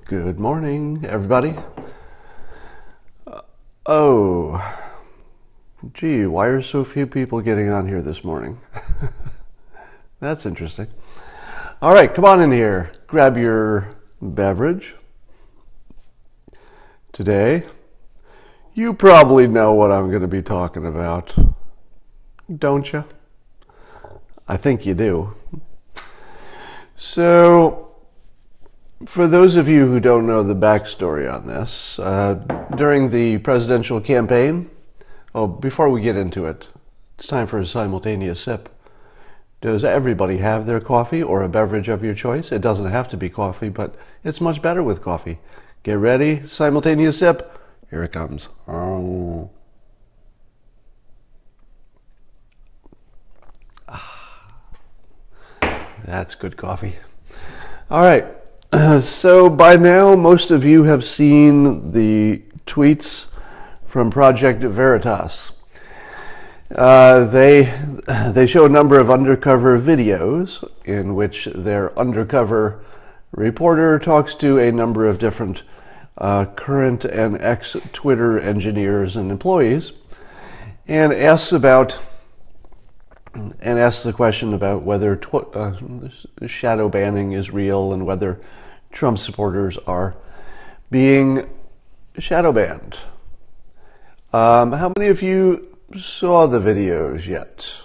Good morning, everybody. Oh, gee, why are so few people getting on here this morning? That's interesting. All right, come on in here. Grab your beverage. Today, you probably know what I'm going to be talking about, don't you? I think you do. So, for those of you who don't know the backstory on this, during the presidential campaign, before we get into it, it's time for a simultaneous sip. Does everybody have their coffee or a beverage of your choice? It doesn't have to be coffee, but it's much better with coffee. Get ready, simultaneous sip. Here it comes. Oh. That's good coffee. All right. So by now, most of you have seen the tweets from Project Veritas. They show a number of undercover videos in which their undercover reporter talks to a number of different current and ex-Twitter engineers and employees and asks the question about whether shadow banning is real and whether Trump supporters are being shadow banned. How many of you saw the videos yet?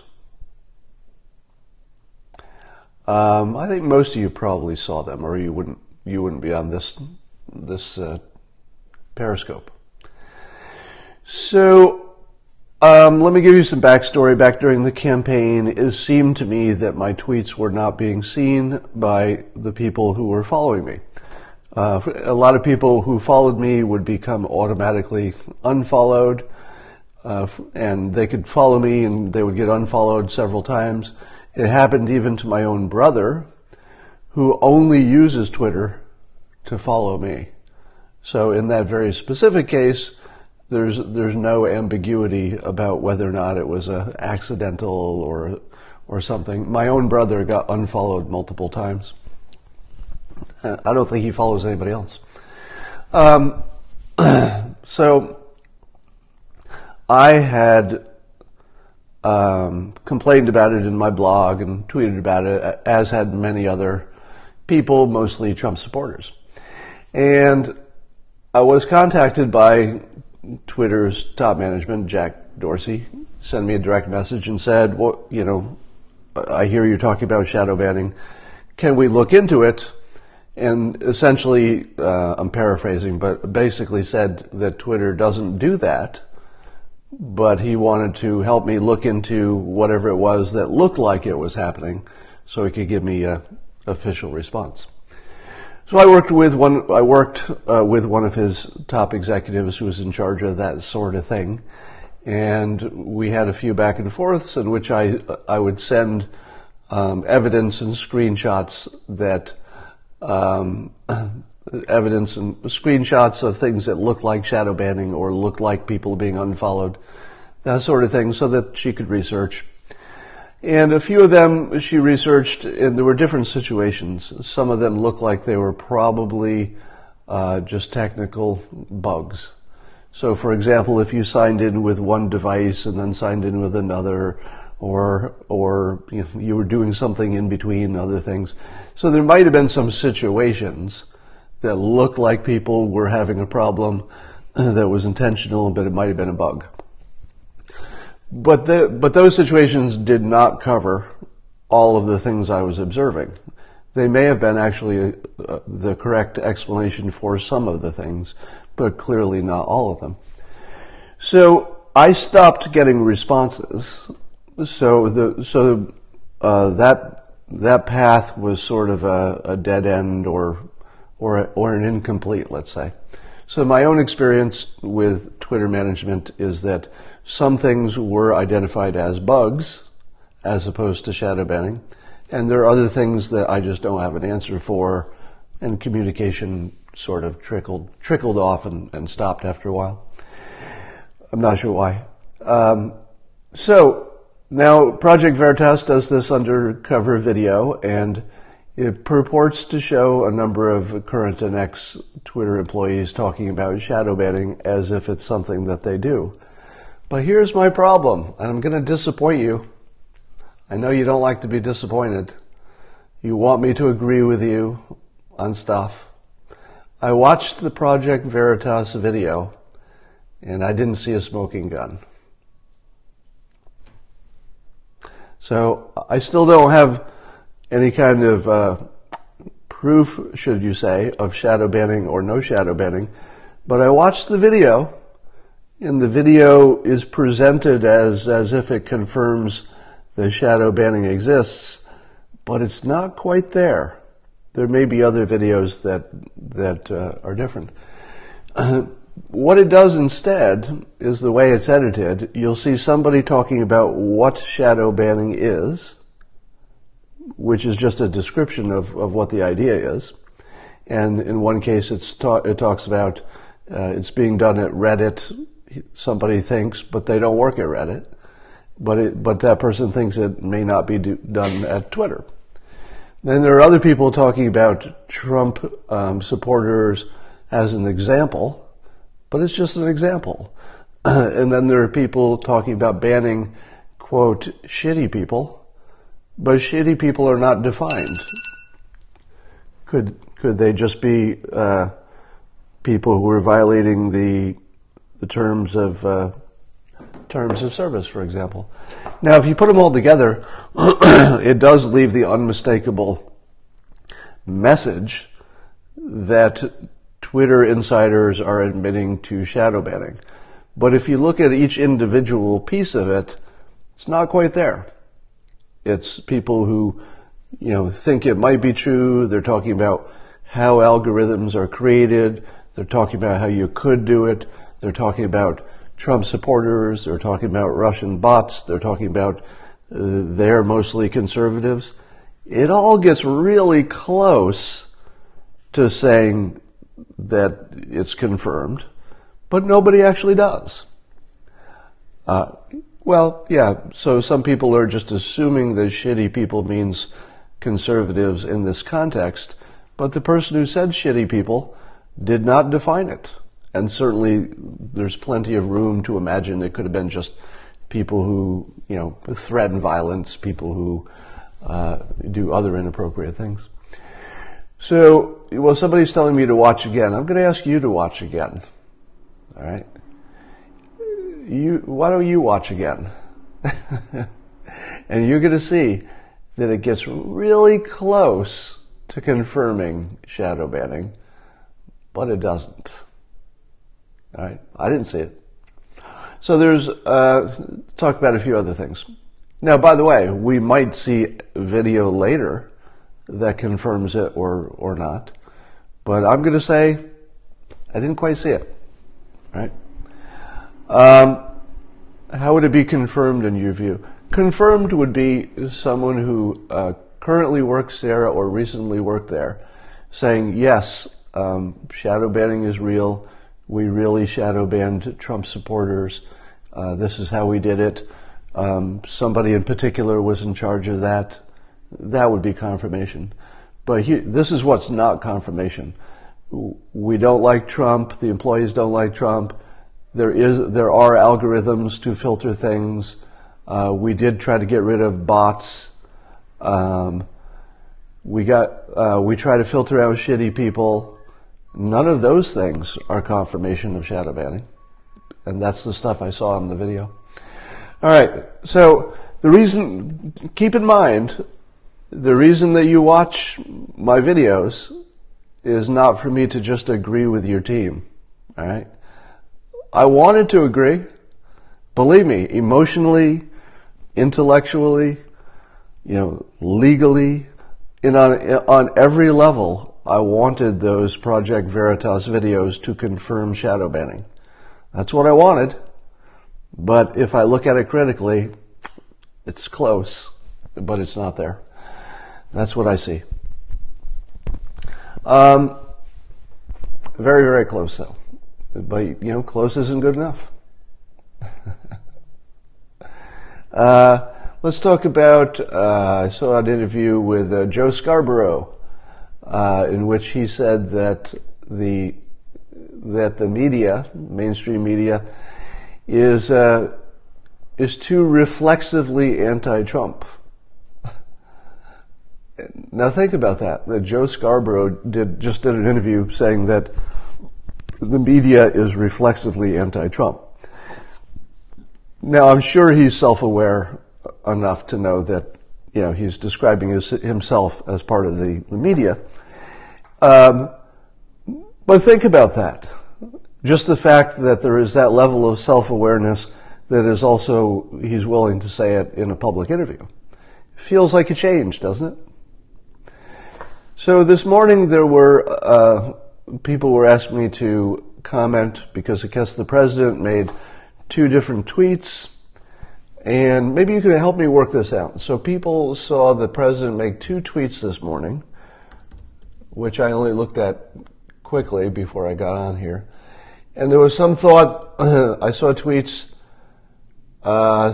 I think most of you probably saw them, or you wouldn't be on this Periscope. So let me give you some backstory. Back during the campaign, it seemed to me that my tweets were not being seen by the people who were following me. A lot of people who followed me would become automatically unfollowed, and they could follow me and they would get unfollowed several times. It happened even to my own brother, who only uses Twitter to follow me. So in that very specific case, there's no ambiguity about whether or not it was a accidental or something. My own brother got unfollowed multiple times. I don't think he follows anybody else. So I had complained about it in my blog and tweeted about it, as had many other people, mostly Trump supporters. And I was contacted by Twitter's top management, Jack Dorsey, sent me a direct message and said, well, I hear you're talking about shadow banning. Can we look into it? And essentially, I'm paraphrasing, but basically said that Twitter doesn't do that, but he wanted to help me look into whatever it was that looked like it was happening so he could give me an official response. So I worked with one of his top executives who was in charge of that sort of thing, and we had a few back and forths in which I would send evidence and screenshots of things that looked like shadow banning or looked like people being unfollowed, that sort of thing, so that she could research. And a few of them she researched, and there were different situations. Some of them looked like they were probably just technical bugs. So, for example, if you signed in with one device and then signed in with another, or you were doing something in between other things. So there might have been some situations that looked like people were having a problem that was intentional, but it might have been a bug. But those situations did not cover all of the things I was observing. They may have been actually the correct explanation for some of the things, but clearly not all of them. So I stopped getting responses. So that path was sort of a dead end or an incomplete, let's say. So my own experience with Twitter management is that some things were identified as bugs as opposed to shadow banning, and there are other things that I just don't have an answer for, and communication sort of trickled off and stopped after a while. I'm not sure why. So now Project Veritas does this undercover video, and it purports to show a number of current and ex Twitter employees talking about shadow banning as if it's something that they do. But here's my problem, and I'm going to disappoint you. I know you don't like to be disappointed. You want me to agree with you on stuff. I watched the Project Veritas video, and I didn't see a smoking gun. So I still don't have any kind of proof, should you say, of shadow banning or no shadow banning, but I watched the video, and the video is presented as if it confirms the shadow banning exists, but it's not quite there. There may be other videos that are different. What it does instead is the way it's edited. You'll see somebody talking about what shadow banning is, which is just a description of what the idea is. And in one case, it talks about it's being done at Reddit, somebody thinks, but they don't work at Reddit. But that person thinks it may not be done at Twitter. Then there are other people talking about Trump supporters as an example, but it's just an example. And then there are people talking about banning, quote, shitty people, but shitty people are not defined. Could they just be people who are violating the terms of service, for example? Now, if you put them all together, it does leave the unmistakable message that Twitter insiders are admitting to shadow banning. But if you look at each individual piece of it, it's not quite there. It's people who, think it might be true. They're talking about how algorithms are created. They're talking about how you could do it. They're talking about Trump supporters. They're talking about Russian bots. They're talking about they're mostly conservatives. It all gets really close to saying that it's confirmed, but nobody actually does. So some people are just assuming that shitty people means conservatives in this context, but the person who said shitty people did not define it. And certainly there's plenty of room to imagine it could have been just people who, threaten violence, people who do other inappropriate things. So, somebody's telling me to watch again. I'm going to ask you to watch again. All right? Why don't you watch again? And you're going to see that it gets really close to confirming shadow banning, but it doesn't. All right? I didn't see it. So there's, talk about a few other things. Now, by the way, we might see video later that confirms it or not, but I'm going to say I didn't quite see it. Right? How would it be confirmed in your view? Confirmed would be someone who currently works there or recently worked there saying, yes, shadow banning is real. We really shadow banned Trump supporters. This is how we did it. Somebody in particular was in charge of that. That would be confirmation. But this is what's not confirmation. We don't like Trump. The employees don't like Trump. There are algorithms to filter things. We did try to get rid of bots. We try to filter out shitty people. None of those things are confirmation of shadow banning. And that's the stuff I saw in the video. All right. So keep in mind, the reason that you watch my videos is not for me to just agree with your team. All right. I wanted to agree. Believe me, emotionally, intellectually, legally, on every level, I wanted those Project Veritas videos to confirm shadow banning. That's what I wanted. But if I look at it critically, it's close, but it's not there. That's what I see. Very, very close though. But, close isn't good enough. Let's talk about, I saw an interview with Joe Scarborough, in which he said that the media, mainstream media, is too reflexively anti-Trump. Now think about that. That Joe Scarborough just did an interview saying that the media is reflexively anti-Trump. Now I'm sure he's self-aware enough to know that, you know, he's describing himself as part of the media. But think about that. Just the fact that there is that level of self-awareness that is also, he's willing to say it in a public interview. Feels like a change, doesn't it? So this morning there were, people were asking me to comment because I guess the president made 2 different tweets, and maybe you can help me work this out. So people saw the president make 2 tweets this morning, which I only looked at quickly before I got on here. And there was some thought, I saw tweets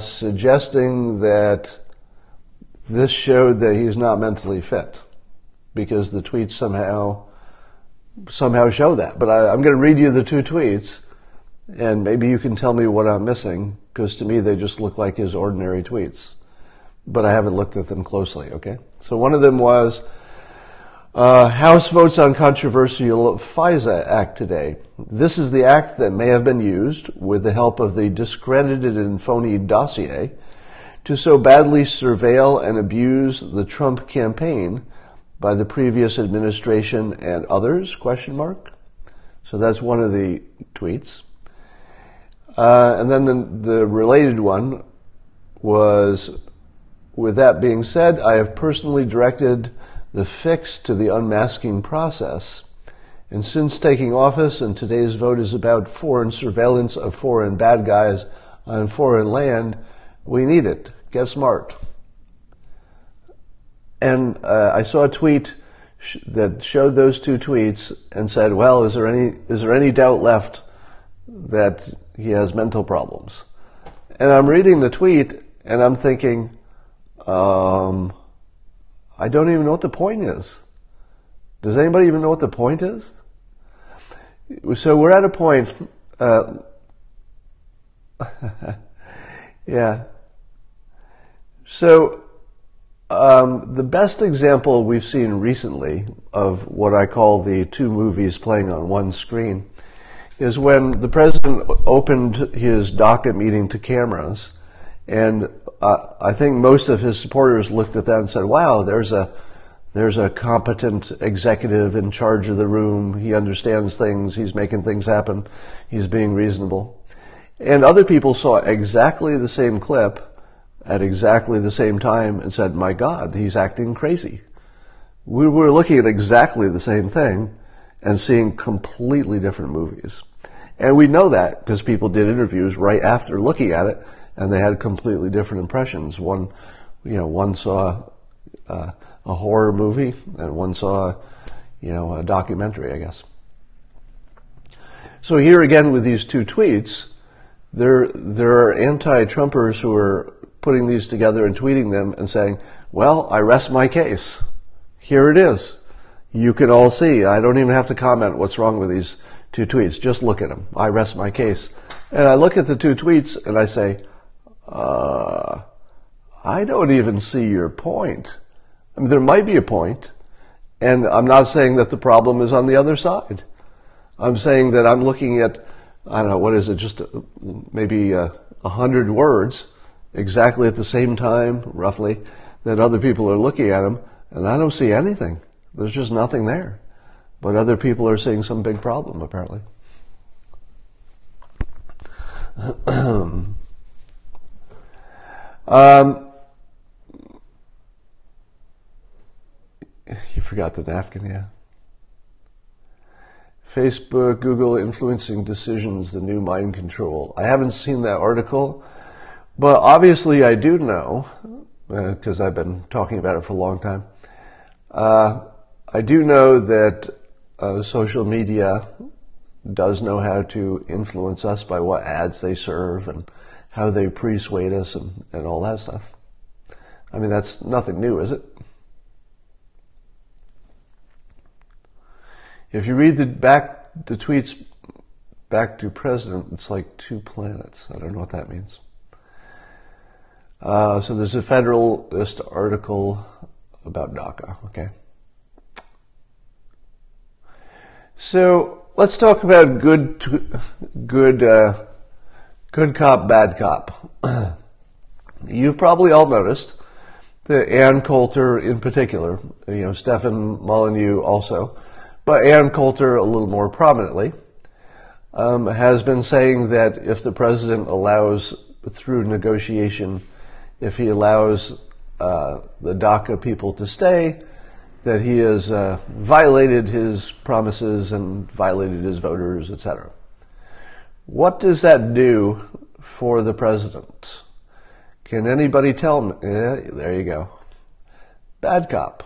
suggesting that this showed that he's not mentally fit, because the tweets somehow show that. But I'm going to read you the 2 tweets, and maybe you can tell me what I'm missing, because to me they just look like his ordinary tweets. But I haven't looked at them closely, okay? So one of them was, House votes on controversial FISA Act today. This is the act that may have been used, with the help of the discredited and phony dossier, to so badly surveil and abuse the Trump campaign by the previous administration and others, ? So that's one of the tweets. And then the related one was, with that being said, I have personally directed the fix to the unmasking process. And since taking office, and today's vote is about foreign surveillance of foreign bad guys on foreign land, we need it. Get smart. And I saw a tweet that showed those 2 tweets and said, well, is there any doubt left that he has mental problems? And I'm reading the tweet and I'm thinking, I don't even know what the point is. Does anybody even know what the point is? So we're at a point, yeah. So the best example we've seen recently of what I call the 2 movies playing on one screen is when the president opened his docket meeting to cameras, and I think most of his supporters looked at that and said, wow, there's a competent executive in charge of the room. He understands things. He's making things happen. He's being reasonable. And other people saw exactly the same clip at exactly the same time and said, my God, he's acting crazy. We were looking at exactly the same thing and seeing completely different movies. And we know that because people did interviews right after looking at it, and they had completely different impressions. One saw a horror movie, and one saw, a documentary, I guess. So here again with these 2 tweets, there are anti-Trumpers who are putting these together and tweeting them and saying, well, I rest my case. Here it is. You can all see. I don't even have to comment what's wrong with these 2 tweets. Just look at them. I rest my case. And I look at the 2 tweets and I say, I don't even see your point. I mean, there might be a point, and I'm not saying that the problem is on the other side. I'm saying that I'm looking at, I don't know, what is it, just maybe 100 words exactly at the same time, roughly, that other people are looking at them, and I don't see anything. There's just nothing there. But other people are seeing some big problem, apparently. You forgot the napkin, yeah. Facebook, Google influencing decisions, the new mind control. I haven't seen that article, but obviously I do know, because I've been talking about it for a long time. I do know that social media does know how to influence us by what ads they serve and how they persuade us and all that stuff. I mean, that's nothing new, is it? If you read the tweets back to president, it's like 2 planets. I don't know what that means. So there's a Federalist article about DACA, okay? So let's talk about good cop, bad cop. You've probably all noticed that Ann Coulter in particular, Stefan Molyneux also, but Ann Coulter a little more prominently, has been saying that if the president allows, through negotiation, if he allows the DACA people to stay, that he has violated his promises and violated his voters, etc. What does that do for the president? Can anybody tell me? There you go. Bad cop.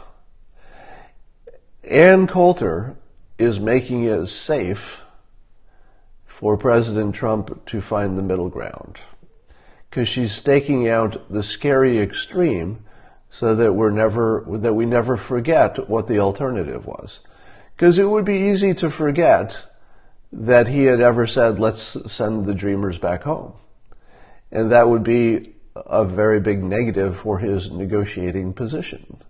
Ann Coulter is making it safe for President Trump to find the middle ground, because she's staking out the scary extreme so that we never forget what the alternative was. Because it would be easy to forget that he had ever said, let's send the dreamers back home. And that would be a very big negative for his negotiating position.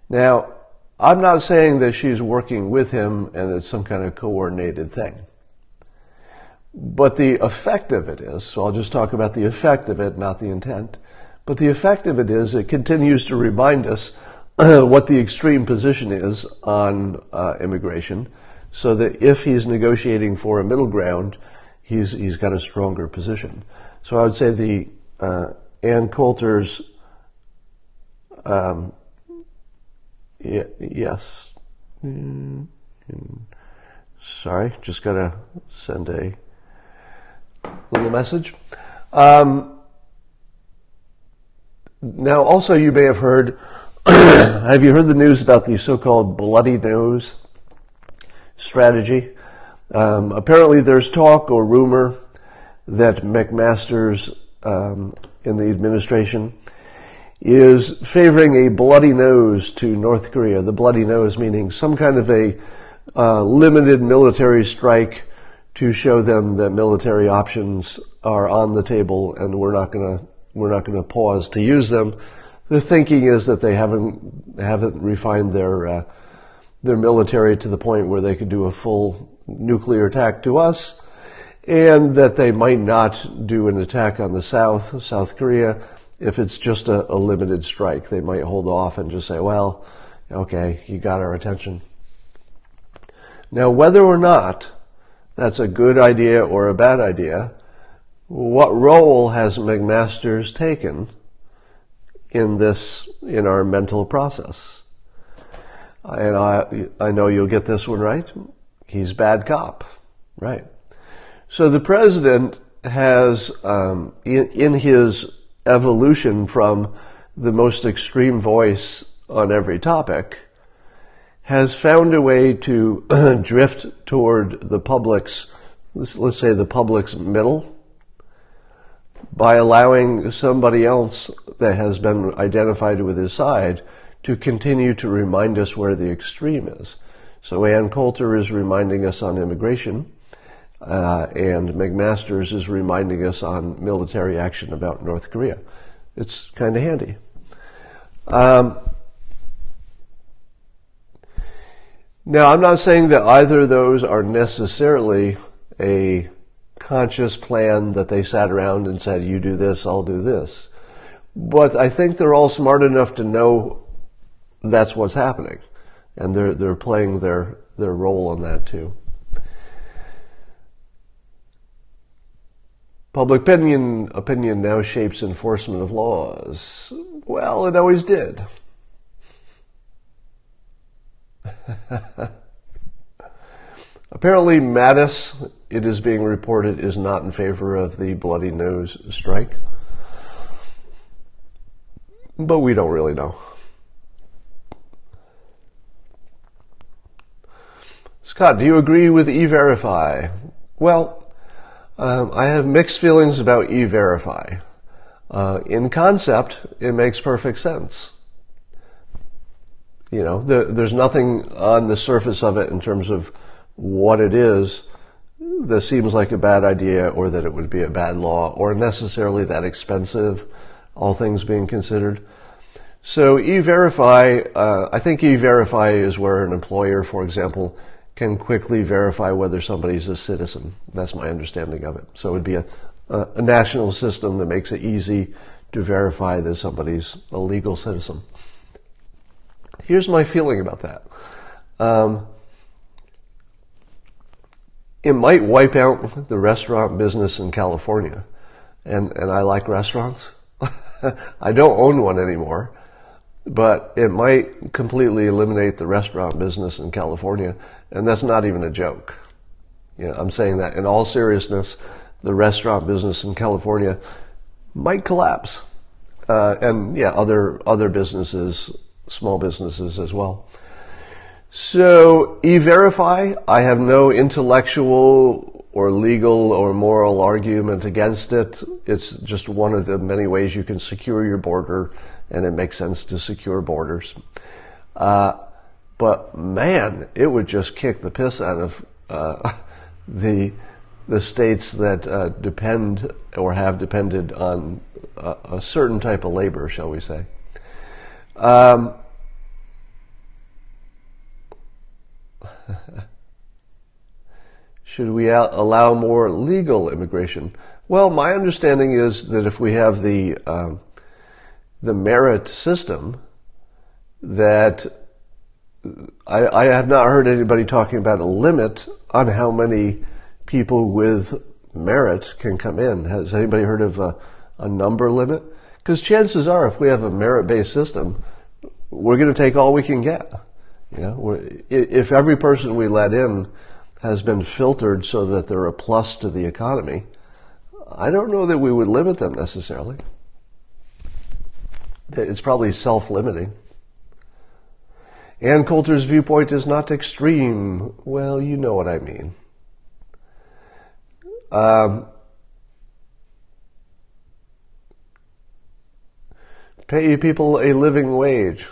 Now, I'm not saying that she's working with him and it's some kind of coordinated thing. But the effect of it is, so I'll just talk about the effect of it, not the intent. But the effect of it is it continues to remind us what the extreme position is on immigration, so that if he's negotiating for a middle ground, he's got a stronger position. So I would say the Ann Coulter's yes. Sorry, just gotta send a little message. Now, also, you may have heard, have you heard the news about the so-called bloody nose strategy? Apparently, there's talk or rumor that McMaster's in the administration is favoring a bloody nose to North Korea. The bloody nose meaning some kind of a limited military strike to show them that military options are on the table and we're not going to pause to use them. The thinking is that they haven't refined their military to the point where they could do a full nuclear attack to us, and that they might not do an attack on the South Korea, if it's just a limited strike. They might hold off and just say, well, okay, you got our attention. Now, whether or not that's a good idea or a bad idea, what role has McMaster's taken in our mental process? And I know you'll get this one right. He's bad cop, right? So the president has, in his evolution from the most extreme voice on every topic, has found a way to drift toward the public's, let's say the public's middle, by allowing somebody else that has been identified with his side to continue to remind us where the extreme is. So Ann Coulter is reminding us on immigration, and McMaster's is reminding us on military action about North Korea. It's kind of handy. Now, I'm not saying that either of those are necessarily a conscious plan that they sat around and said, you do this, I'll do this. But I think they're all smart enough to know that's what's happening. And they're playing their role on that too. Public opinion now shapes enforcement of laws. Well, it always did. Apparently, Mattis, it is being reported, is not in favor of the bloody nose strike. But we don't really know. Scott, do you agree with E-Verify? Well, I have mixed feelings about E-Verify. In concept, it makes perfect sense. There's nothing on the surface of it in terms of what it is that seems like a bad idea or that it would be a bad law or necessarily that expensive, all things being considered. So E-Verify, I think E-Verify is where an employer, for example, can quickly verify whether somebody's a citizen. That's my understanding of it. So it would be a national system that makes it easy to verify that somebody's a legal citizen. Here's my feeling about that. It might wipe out the restaurant business in California. And I like restaurants. I don't own one anymore. But it might completely eliminate the restaurant business in California. And that's not even a joke. I'm saying that in all seriousness, the restaurant business in California might collapse. And other businesses, small businesses as well. So E-Verify, I have no intellectual or legal or moral argument against it. It's just one of the many ways you can secure your border, and it makes sense to secure borders. But man, it would just kick the piss out of the states that depend or have depended on a certain type of labor, shall we say. Should we allow more legal immigration? Well, my understanding is that if we have the merit system, that I have not heard anybody talking about a limit on how many people with merit can come in. Has anybody heard of a number limit? Because chances are, if we have a merit-based system, we're going to take all we can get. If every person we let in has been filtered so that they're a plus to the economy, I don't know that we would limit them necessarily. It's probably self-limiting. Ann Coulter's viewpoint is not extreme. Well, you know what I mean. Pay people a living wage.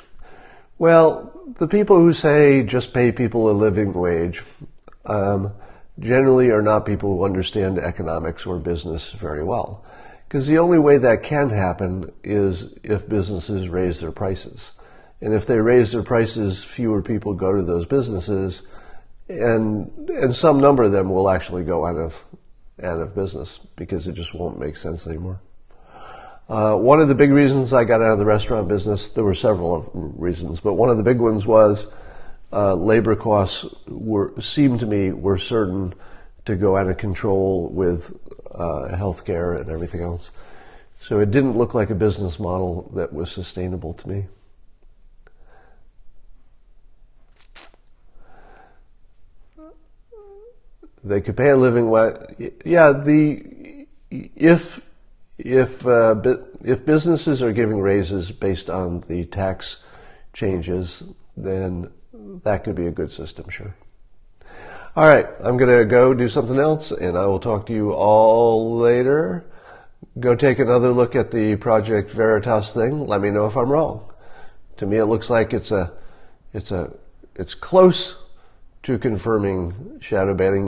Well, the people who say just pay people a living wage generally are not people who understand economics or business very well. Because the only way that can happen is if businesses raise their prices. And if they raise their prices, fewer people go to those businesses, and some number of them will actually go out of business because it just won't make sense anymore. One of the big reasons I got out of the restaurant business, there were several reasons, but one of the big ones was labor costs seemed to me were certain to go out of control with healthcare and everything else. So it didn't look like a business model that was sustainable to me. They could pay a living wage. Yeah, if businesses are giving raises based on the tax changes, then that could be a good system, sure. All right, I'm going to go do something else, and I will talk to you all later. Go take another look at the Project Veritas thing. Let me know if I'm wrong. To me, it looks like it's close to confirming shadow banning.